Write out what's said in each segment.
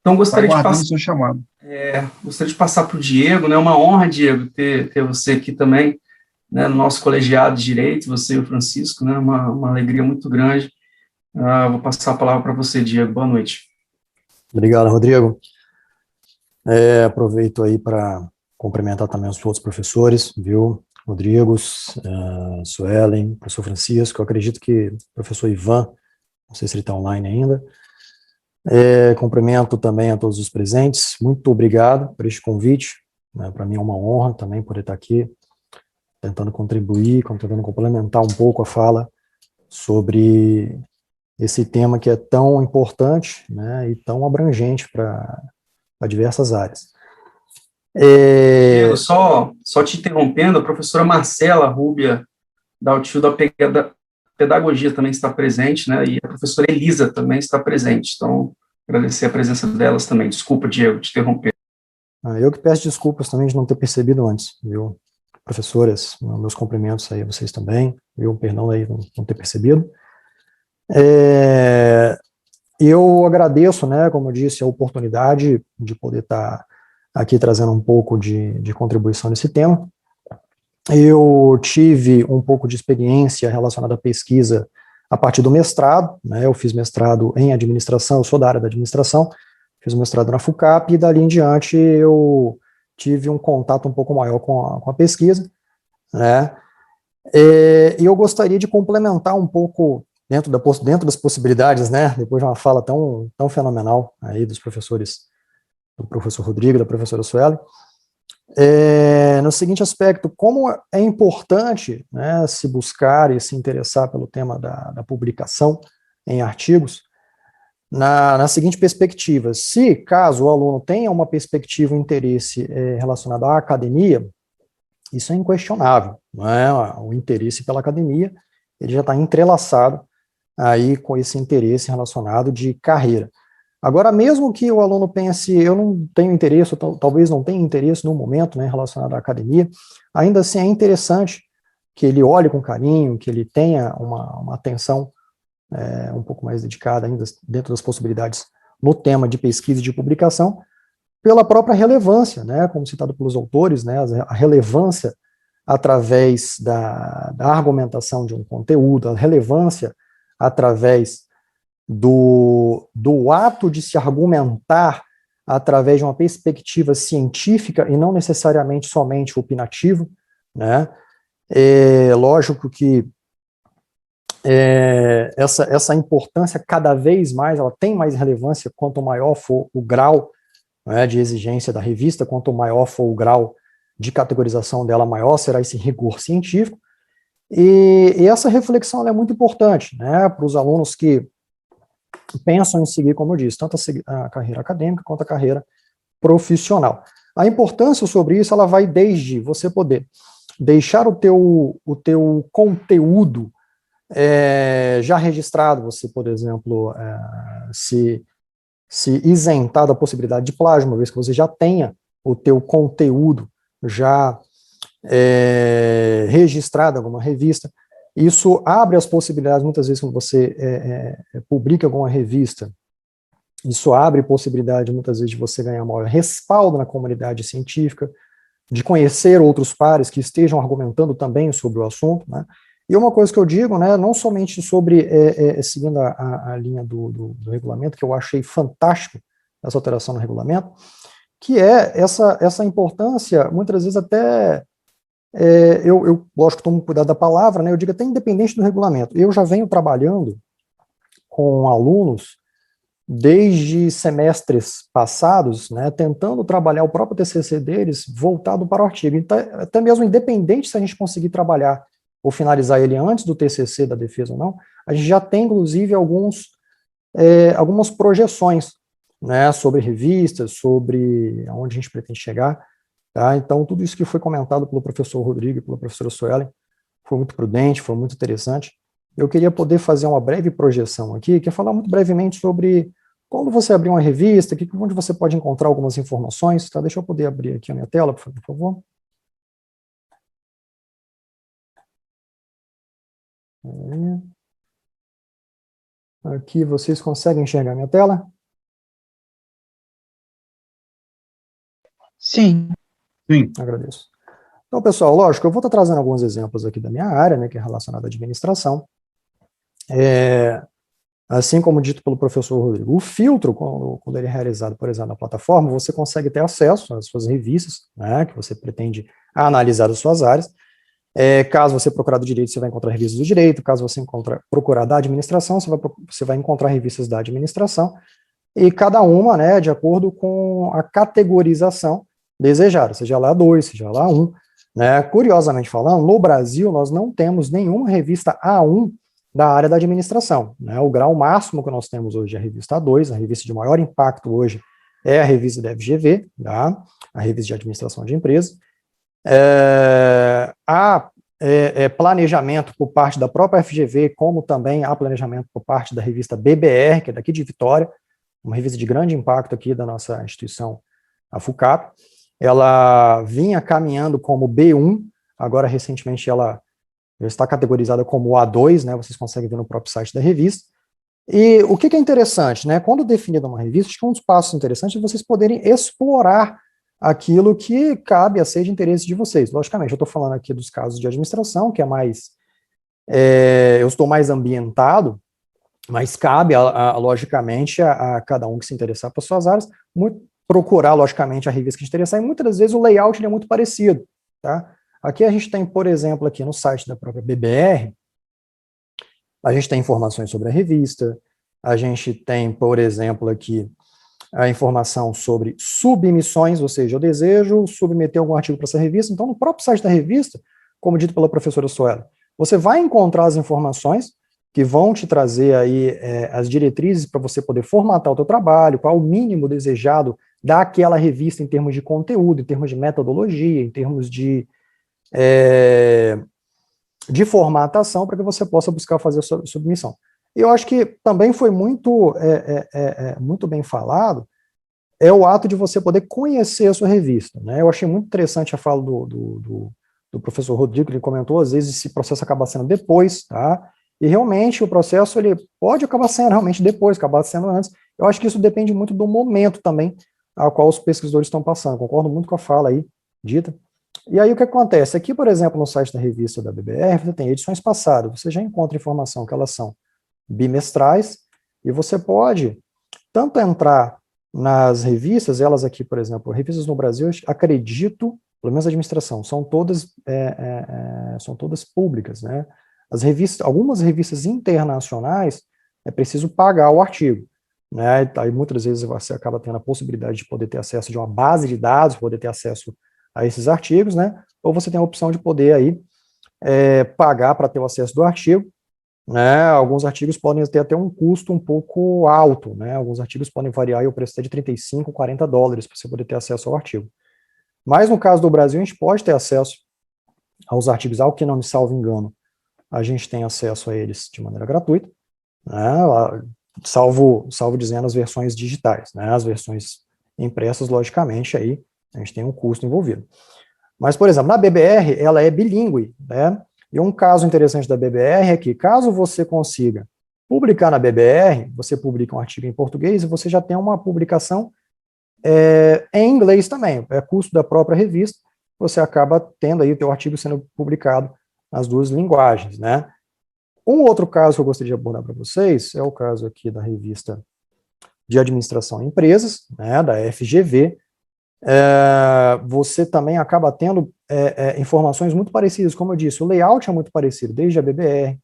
Então, Estou aguardando o seu chamado. gostaria de passar para o Diego, né? É uma honra, Diego, ter você aqui também, né, no nosso colegiado de Direito, você e o Francisco, né? Uma alegria muito grande. Vou passar a palavra para você, Diego. Boa noite. Obrigado, Rodrigo. Aproveito aí para cumprimentar também os outros professores, viu? Rodrigo, Suelen, professor Francisco, eu acredito que o professor Ivan, não sei se ele está online ainda. Cumprimento também a todos os presentes, muito obrigado por este convite, né? Para mim é uma honra também poder estar aqui, tentando contribuir, tentando complementar um pouco a fala sobre esse tema que é tão importante, né, e tão abrangente para diversas áreas. Diego, só te interrompendo, a professora Marcela Rúbia, da UTIL da Pedagogia também está presente, né? E a professora Elisa também está presente. Então, agradecer a presença delas também. Desculpa, Diego, te interromper. Eu que peço desculpas também de não ter percebido antes, viu? Professoras, meus cumprimentos aí a vocês também, viu? Perdão aí não ter percebido. Eu agradeço, né, como eu disse, a oportunidade de poder estar aqui trazendo um pouco de contribuição nesse tema. Eu tive um pouco de experiência relacionada à pesquisa a partir do mestrado, né? Eu fiz mestrado em administração, eu sou da área da administração, fiz mestrado na FUCAP, e dali em diante eu tive um contato um pouco maior com a pesquisa, né? E eu gostaria de complementar um pouco, dentro das possibilidades, né? Depois de uma fala tão fenomenal aí dos professores, do professor Rodrigo, da professora Sueli, no seguinte aspecto: como é importante, né, se buscar e se interessar pelo tema da publicação em artigos, na seguinte perspectiva: se caso o aluno tenha uma perspectiva, um interesse relacionado à academia, isso é inquestionável, não é? O interesse pela academia, ele já está entrelaçado aí com esse interesse relacionado de carreira. Agora, mesmo que o aluno pense, eu não tenho interesse, ou talvez não tenha interesse no momento, né, relacionado à academia, ainda assim é interessante que ele olhe com carinho, que ele tenha uma atenção um pouco mais dedicada ainda dentro das possibilidades no tema de pesquisa e de publicação, pela própria relevância, né, como citado pelos autores, né, a relevância através da argumentação de um conteúdo, a relevância através do ato de se argumentar através de uma perspectiva científica e não necessariamente somente opinativa, né? É lógico que essa importância cada vez mais, ela tem mais relevância quanto maior for o grau, né, de exigência da revista, quanto maior for o grau de categorização dela, maior será esse rigor científico, e essa reflexão é muito importante, né, para os alunos que pensam em seguir, como eu disse, tanto a carreira acadêmica quanto a carreira profissional. A importância sobre isso, ela vai desde você poder deixar o teu conteúdo já registrado, você, por exemplo, se isentar da possibilidade de plágio, uma vez que você já tenha o teu conteúdo já registrado em alguma revista. Isso abre as possibilidades, muitas vezes, quando você publica alguma revista, isso abre possibilidade, muitas vezes, de você ganhar maior respaldo na comunidade científica, de conhecer outros pares que estejam argumentando também sobre o assunto, né? E uma coisa que eu digo, né, não somente sobre, seguindo a linha do regulamento, que eu achei fantástico, essa alteração no regulamento, que é essa importância, muitas vezes até, lógico, tomo cuidado da palavra, né, eu digo até independente do regulamento. Eu já venho trabalhando com alunos desde semestres passados, né, tentando trabalhar o próprio TCC deles voltado para o artigo. Então, até mesmo independente se a gente conseguir trabalhar ou finalizar ele antes do TCC da defesa ou não, a gente já tem, inclusive, algumas projeções, né, sobre revistas, sobre aonde a gente pretende chegar. Tá? Então, tudo isso que foi comentado pelo professor Rodrigo e pela professora Suelen foi muito prudente, foi muito interessante. Eu queria poder fazer uma breve projeção aqui, que é falar muito brevemente sobre quando você abrir uma revista, onde você pode encontrar algumas informações. Tá? Deixa eu poder abrir aqui a minha tela, por favor. Aqui vocês conseguem enxergar a minha tela? Sim. Sim. Agradeço. Então, pessoal, lógico, eu vou estar trazendo alguns exemplos aqui da minha área, né, que é relacionada à administração. Assim como dito pelo professor Rodrigo, o filtro, quando ele é realizado, por exemplo, na plataforma, você consegue ter acesso às suas revistas, né, que você pretende analisar as suas áreas. Caso você procurar do direito, você vai encontrar revistas do direito. Caso você procurar da administração, você vai encontrar revistas da administração. E cada uma, né, de acordo com a categorização desejada, seja lá 2, seja lá 1. Né? Curiosamente falando, no Brasil, nós não temos nenhuma revista A1 da área da administração. Né? O grau máximo que nós temos hoje é a revista A2, a revista de maior impacto hoje é a revista da FGV, tá? A revista de administração de empresas. Há planejamento por parte da própria FGV, como também há planejamento por parte da revista BBR, que é daqui de Vitória, uma revista de grande impacto aqui da nossa instituição, a FUCAP. Ela vinha caminhando como B1, agora recentemente ela já está categorizada como A2, né, vocês conseguem ver no próprio site da revista. E o que é interessante, né, quando definida uma revista, acho que um dos passos interessantes é vocês poderem explorar aquilo que cabe a ser de interesse de vocês. Logicamente, eu estou falando aqui dos casos de administração, que é mais, eu estou mais ambientado, mas cabe, logicamente, a cada um que se interessar por suas áreas, procurar, logicamente, a revista que te interessar, e muitas das vezes o layout ele é muito parecido, tá? Aqui a gente tem, por exemplo, aqui no site da própria BBR, a gente tem informações sobre a revista, a gente tem, por exemplo, aqui a informação sobre submissões, ou seja, eu desejo submeter algum artigo para essa revista, então no próprio site da revista, como dito pela professora Suela, você vai encontrar as informações que vão te trazer aí as diretrizes para você poder formatar o teu trabalho, qual o mínimo desejado daquela revista em termos de conteúdo, em termos de metodologia, em termos de formatação, para que você possa buscar fazer a sua submissão. E eu acho que também foi muito bem falado, é o ato de você poder conhecer a sua revista. Né? Eu achei muito interessante a fala do professor Rodrigo, que ele comentou, às vezes esse processo acaba sendo depois, tá? E realmente o processo ele pode acabar sendo realmente depois, acabar sendo antes. Eu acho que isso depende muito do momento também ao qual os pesquisadores estão passando. Concordo muito com a fala aí dita. E aí o que acontece? Aqui, por exemplo, no site da revista da BBR, você tem edições passadas, você já encontra informação que elas são bimestrais, e você pode tanto entrar nas revistas, elas aqui, por exemplo, revistas no Brasil, acredito, pelo menos a administração, são todas públicas, né? As revistas, algumas revistas internacionais, é preciso pagar o artigo, né? Aí muitas vezes você acaba tendo a possibilidade de poder ter acesso de uma base de dados, poder ter acesso a esses artigos, né? Ou você tem a opção de poder aí pagar para ter o acesso do artigo, né? Alguns artigos podem ter até um custo um pouco alto, né? Alguns artigos podem variar e o preço é de $35, $40 para você poder ter acesso ao artigo. Mas no caso do Brasil, a gente pode ter acesso aos artigos, ao que não me salvo engano, a gente tem acesso a eles de maneira gratuita, né? salvo dizendo as versões digitais, né? As versões impressas, logicamente, aí a gente tem um custo envolvido. Mas, por exemplo, na BBR, ela é bilíngue, né? E um caso interessante da BBR é que, caso você consiga publicar na BBR, você publica um artigo em português e você já tem uma publicação em inglês também, é custo da própria revista, você acaba tendo aí o teu artigo sendo publicado nas duas linguagens, né? Um outro caso que eu gostaria de abordar para vocês é o caso aqui da revista de administração em empresas, né, da FGV. Você também acaba tendo informações muito parecidas, como eu disse, o layout é muito parecido, desde a BBR,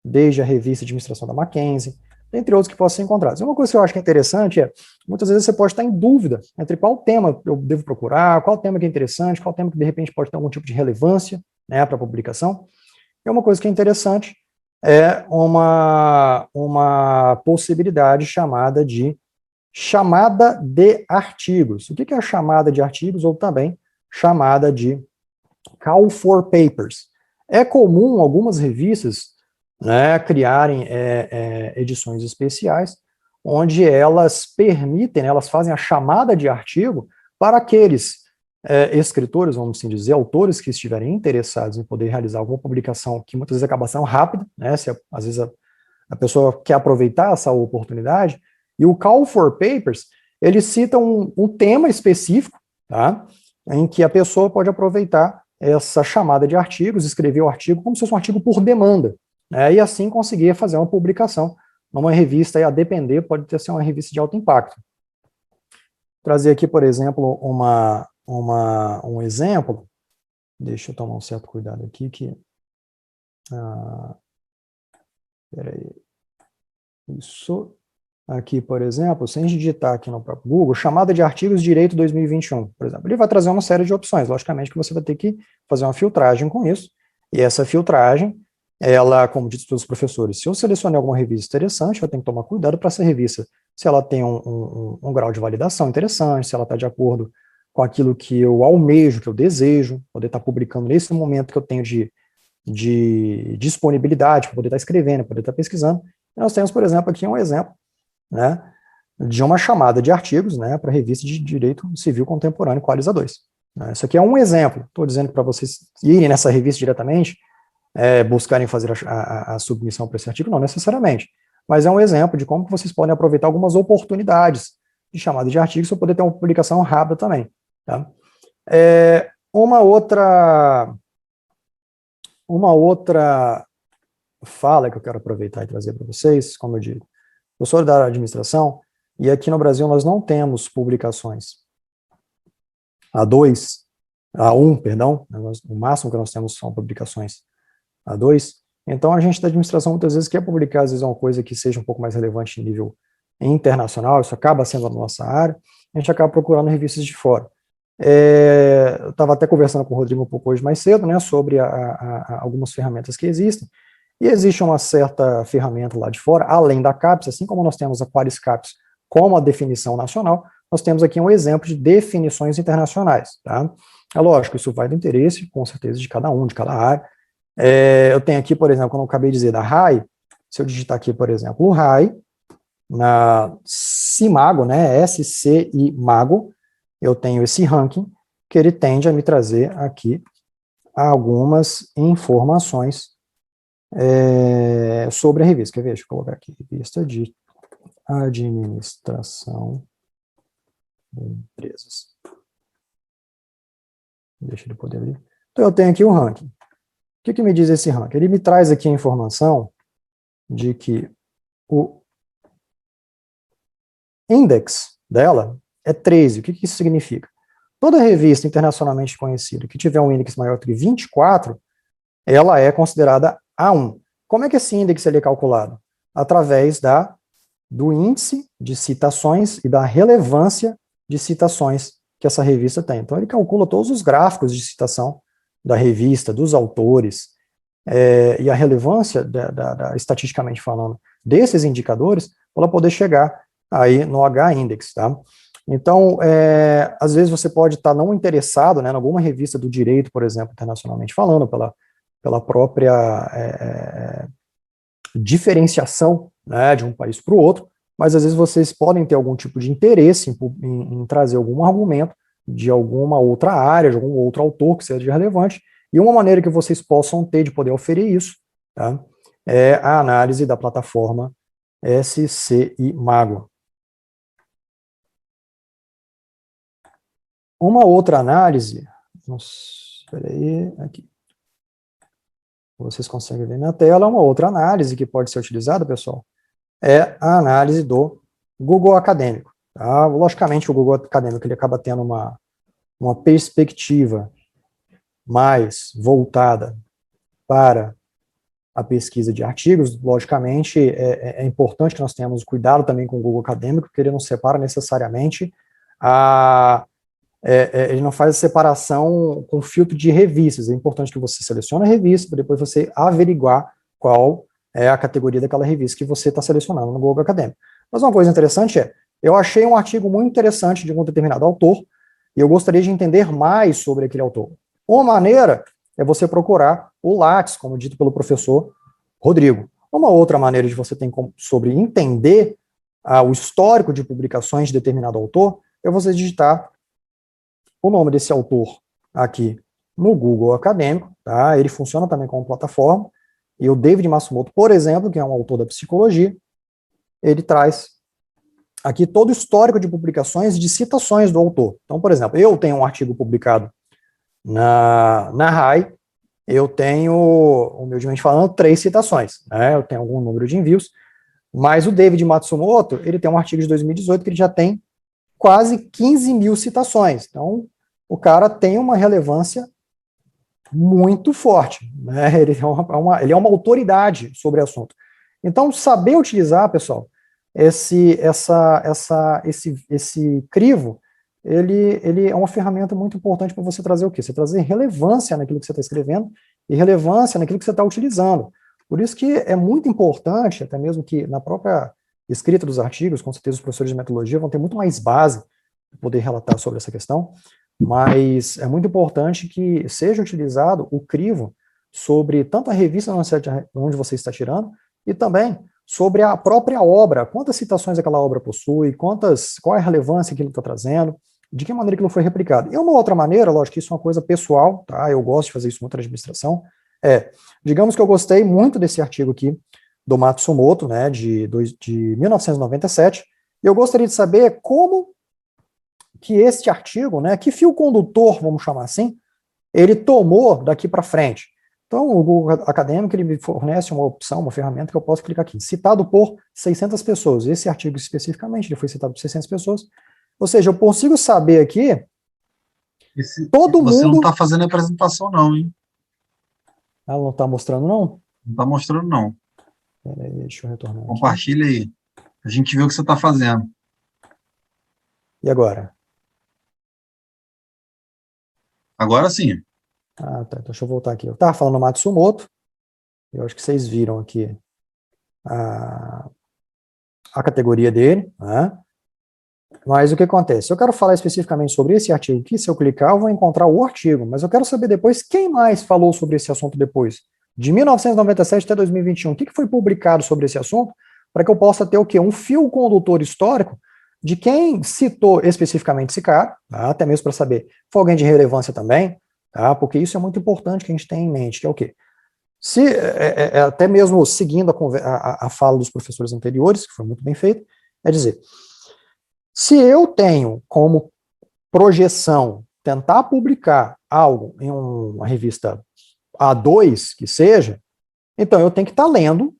desde a revista de administração da Mackenzie, entre outros que possam ser encontrados. Uma coisa que eu acho que é interessante muitas vezes você pode estar em dúvida entre qual tema eu devo procurar, qual tema que é interessante, qual tema que de repente pode ter algum tipo de relevância, né, para a publicação. E uma coisa que é interessante é uma possibilidade chamada de artigos. O que é a chamada de artigos, ou também chamada de call for papers? É comum algumas revistas, né, criarem edições especiais, onde elas permitem, né, elas fazem a chamada de artigo para aqueles escritores, vamos assim dizer, autores que estiverem interessados em poder realizar alguma publicação que muitas vezes acaba sendo rápida, né, às vezes a pessoa quer aproveitar essa oportunidade. E o Call for Papers, ele cita um tema específico, tá? Em que a pessoa pode aproveitar essa chamada de artigos, escrever o artigo como se fosse um artigo por demanda, né, e assim conseguir fazer uma publicação numa revista, e a depender, pode ter ser uma revista de alto impacto. Trazer aqui, por exemplo, um exemplo, deixa eu tomar um certo cuidado aqui, peraí, isso, aqui, por exemplo, se a gente digitar aqui no próprio Google, chamada de artigos de direito 2021, por exemplo, ele vai trazer uma série de opções, logicamente que você vai ter que fazer uma filtragem com isso, e essa filtragem, ela, como dito pelos professores, se eu selecionei alguma revista interessante, eu tenho que tomar cuidado para essa revista, se ela tem um grau de validação interessante, se ela está de acordo com aquilo que eu almejo, que eu desejo, poder estar publicando nesse momento que eu tenho de disponibilidade, para poder estar escrevendo, poder estar pesquisando. E nós temos, por exemplo, aqui um exemplo, né, de uma chamada de artigos, né, para a revista de Direito Civil Contemporâneo, Qualis A2. Né, isso aqui é um exemplo, estou dizendo para vocês irem nessa revista diretamente, buscarem fazer a submissão para esse artigo, não necessariamente, mas é um exemplo de como que vocês podem aproveitar algumas oportunidades de chamada de artigos para poder ter uma publicação rápida também. Tá? Uma outra fala que eu quero aproveitar e trazer para vocês, como eu digo, eu sou da área de administração, e aqui no Brasil nós não temos publicações A1, perdão, o máximo que nós temos são publicações A2, então a gente da administração muitas vezes quer publicar, às vezes, uma coisa que seja um pouco mais relevante em nível internacional, isso acaba sendo a nossa área, a gente acaba procurando revistas de fora. Eu estava até conversando com o Rodrigo um pouco hoje mais cedo, né, sobre algumas ferramentas que existem, e existe uma certa ferramenta lá de fora, além da CAPES, assim como nós temos a Qualis CAPES como a definição nacional, nós temos aqui um exemplo de definições internacionais, tá? É lógico, isso vai do interesse, com certeza, de cada um, de cada área. Eu tenho aqui, por exemplo, como eu acabei de dizer, da RAI, se eu digitar aqui, por exemplo, o RAI, na CIMAGO, né, SCIMAGO, eu tenho esse ranking, que ele tende a me trazer aqui algumas informações sobre a revista. Quer ver? Deixa eu colocar aqui, revista de administração de empresas. Deixa ele poder abrir. Então, eu tenho aqui o ranking. O que me diz esse ranking? Ele me traz aqui a informação de que o index dela é 13. O que isso significa? Toda revista internacionalmente conhecida que tiver um índice maior do que 24, ela é considerada A1. Como é que esse índice ele é calculado? Através do índice de citações e da relevância de citações que essa revista tem. Então, ele calcula todos os gráficos de citação da revista, dos autores, e a relevância, estatisticamente falando, desses indicadores, para poder chegar aí no H-index, tá? Então, às vezes você pode estar não interessado, né, em alguma revista do direito, por exemplo, internacionalmente falando, pela própria diferenciação, né, de um país para o outro, mas às vezes vocês podem ter algum tipo de interesse em trazer algum argumento de alguma outra área, de algum outro autor que seja relevante, e uma maneira que vocês possam ter de poder oferir isso, tá, é a análise da plataforma SCIMAGO. Uma outra análise, espera aí, aqui, vocês conseguem ver na tela, uma outra análise que pode ser utilizada, pessoal, é a análise do Google Acadêmico. Tá? Logicamente, o Google Acadêmico ele acaba tendo uma perspectiva mais voltada para a pesquisa de artigos. Logicamente, é importante que nós tenhamos cuidado também com o Google Acadêmico, porque ele não separa necessariamente ele não faz a separação com filtro de revistas. É importante que você selecione a revista, para depois você averiguar qual é a categoria daquela revista que você está selecionando no Google Acadêmico. Mas uma coisa interessante eu achei um artigo muito interessante de um determinado autor, e eu gostaria de entender mais sobre aquele autor. Uma maneira é você procurar o Lattes, como dito pelo professor Rodrigo. Uma outra maneira de você ter sobre entender o histórico de publicações de determinado autor é você digitar o nome desse autor aqui no Google Acadêmico, tá? Ele funciona também como plataforma, e o David Matsumoto, por exemplo, que é um autor da psicologia, ele traz aqui todo o histórico de publicações e de citações do autor. Então, por exemplo, eu tenho um artigo publicado na RAI, eu tenho, humildemente falando, 3 citações, né? Eu tenho algum número de envios, mas o David Matsumoto, ele tem um artigo de 2018 que ele já tem quase 15 mil citações. Então, o cara tem uma relevância muito forte, né? Ele é uma autoridade sobre o assunto. Então, saber utilizar, pessoal, esse crivo, ele é uma ferramenta muito importante para você trazer o quê? Você trazer relevância naquilo que você está escrevendo e relevância naquilo que você está utilizando. Por isso que é muito importante, até mesmo que na própria escrita dos artigos, com certeza os professores de metodologia vão ter muito mais base para poder relatar sobre essa questão, mas é muito importante que seja utilizado o crivo sobre tanto a revista onde você está tirando, e também sobre a própria obra, quantas citações aquela obra possui, qual é a relevância que ele está trazendo, de que maneira aquilo foi replicado. E uma outra maneira, lógico que isso é uma coisa pessoal, tá? Eu gosto de fazer isso muito na administração, digamos que eu gostei muito desse artigo aqui, do Matsumoto, né, de 1997, e eu gostaria de saber como que este artigo, né, que fio condutor, vamos chamar assim, ele tomou daqui para frente. Então, o Google Acadêmico, ele me fornece uma opção, uma ferramenta que eu posso clicar aqui, citado por 600 pessoas. Esse artigo especificamente, ele foi citado por 600 pessoas. Ou seja, eu consigo saber aqui, todo mundo... Você não está fazendo a apresentação não, hein? Ela não está mostrando, não? Não está mostrando, não. Peraí, deixa eu retornar aqui. Compartilha aí. A gente vê o que você está fazendo. E agora? Agora sim. Ah, tá. Então deixa eu voltar aqui. Eu estava falando do Matsumoto. Eu acho que vocês viram aqui a categoria dele, né? Mas o que acontece? Eu quero falar especificamente sobre esse artigo aqui. Se eu clicar, eu vou encontrar o artigo. Mas eu quero saber depois quem mais falou sobre esse assunto depois. De 1997 até 2021. O que foi publicado sobre esse assunto? Para que eu possa ter o quê? Um fio condutor histórico de quem citou especificamente esse cara, tá? Até mesmo para saber, foi alguém de relevância também, tá? Porque isso é muito importante que a gente tenha em mente, que é o quê? Até mesmo seguindo a fala dos professores anteriores, que foi muito bem feito, é dizer, se eu tenho como projeção tentar publicar algo em uma revista A2, que seja, então eu tenho que estar lendo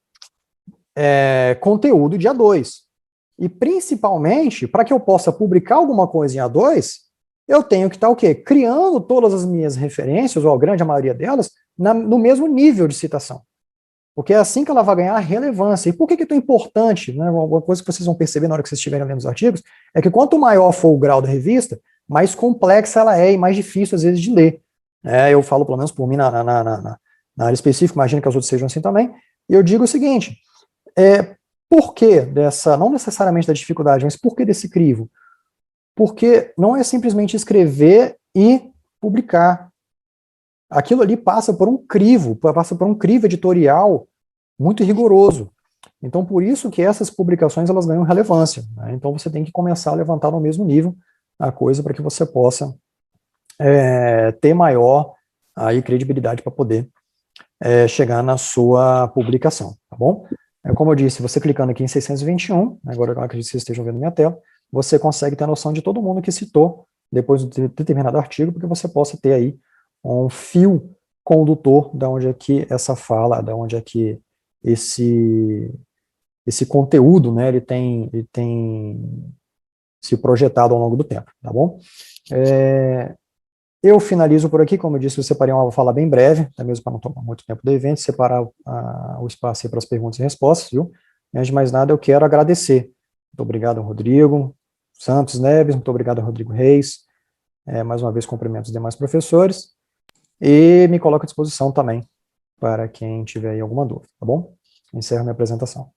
conteúdo de A2. E principalmente, para que eu possa publicar alguma coisa em A2, eu tenho que estar o quê? Criando todas as minhas referências, ou a grande maioria delas, no mesmo nível de citação. Porque é assim que ela vai ganhar relevância. E por que é tão importante, né, uma coisa que vocês vão perceber na hora que vocês estiverem lendo os artigos, é que quanto maior for o grau da revista, mais complexa ela é e mais difícil, às vezes, de ler. Eu falo, pelo menos por mim, na área específica, imagino que as outras sejam assim também, e eu digo o seguinte, por que não necessariamente da dificuldade, mas por que desse crivo? Porque não é simplesmente escrever e publicar. Aquilo ali passa por um crivo editorial muito rigoroso. Então, por isso que essas publicações elas ganham relevância, né? Então, você tem que começar a levantar no mesmo nível a coisa para que você possa ter maior aí, credibilidade para poder chegar na sua publicação, tá bom? Como eu disse, você clicando aqui em 621, agora eu acredito que vocês estejam vendo minha tela, você consegue ter a noção de todo mundo que citou depois de determinado artigo, porque você possa ter aí um fio condutor da onde é que essa fala, da onde é que esse conteúdo, né, ele tem se projetado ao longo do tempo, tá bom? Eu finalizo por aqui, como eu disse, eu separei uma fala bem breve, até mesmo para não tomar muito tempo do evento, separar o espaço aí para as perguntas e respostas, viu? Antes de mais nada, eu quero agradecer. Muito obrigado ao Rodrigo Santos Neves, muito obrigado ao Rodrigo Reis, mais uma vez cumprimento os demais professores, e me coloco à disposição também para quem tiver aí alguma dúvida, tá bom? Encerro minha apresentação.